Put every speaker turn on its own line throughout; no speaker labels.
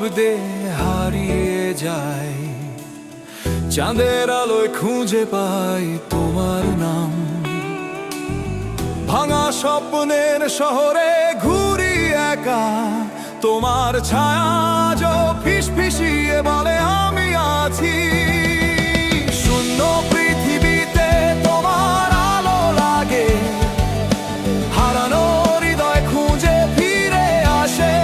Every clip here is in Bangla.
শব্দে হারিয়ে যায়, চাঁদের আলোয় খুঁজে পাই তোমার নাম। ভাঙা স্বপ্নের শহরে ঘুরি একা, তোমার ছায়া আজও ফিসফিসিয়ে বলে আমি আছি। শূন্য পৃথিবীতে তোমার আলো লাগে, হারানো হৃদয় খুঁজে ফিরে আসে।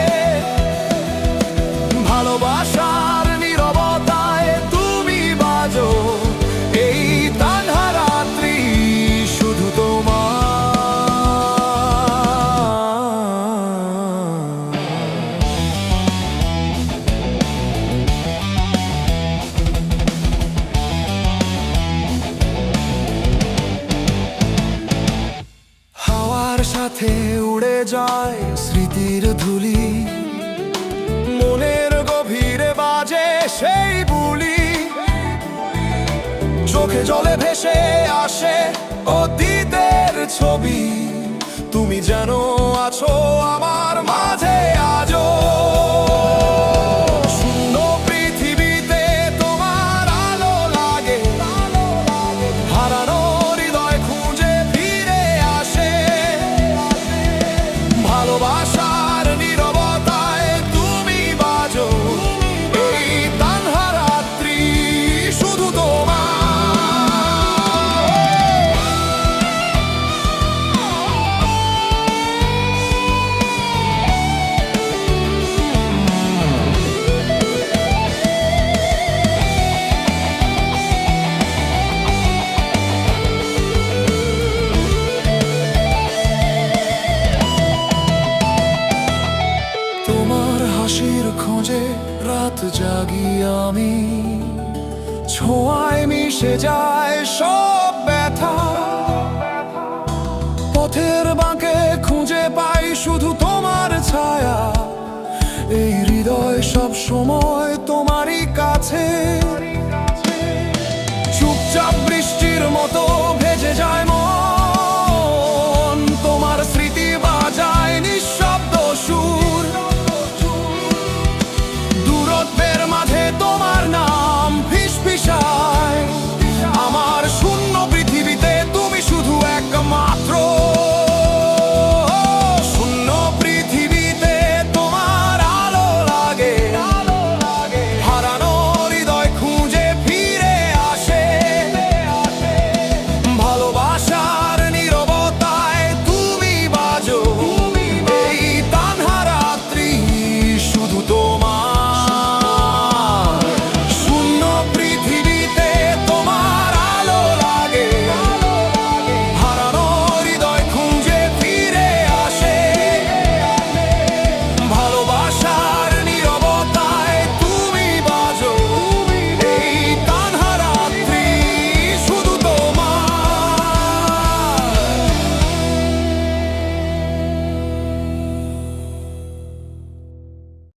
ভালোবাসার নীরবতায় তুমি বাজো, এই তানহা রাত্রি শুধু তোমার। হাওয়ার সাথে উড়ে যায় স্মৃতির ধুলি, মনের গভীরে বাজে সেই বুলি। চোখে জলে ভেসে আসে অতীতের ছবি, তুমি যেন আছো আমার মাঝে আজও। শূন্য পৃথিবীতে তোমার আলো লাগে, হারানো হৃদয় খুঁজে ফিরে আসে। ভালোবাসার নীরবতায় তুমি বাজো, এই তানহা রাত্রি শুধু তোমার। তোমার হাসির খোঁজে রাত জাগি আমি, ছোঁয়ায় মিশে যায় সব ব্যথা। পথের বাঁকে খুঁজে পাই শুধু তোমার ছায়া, এই হৃদয় সব সময় তোমারই কাছে।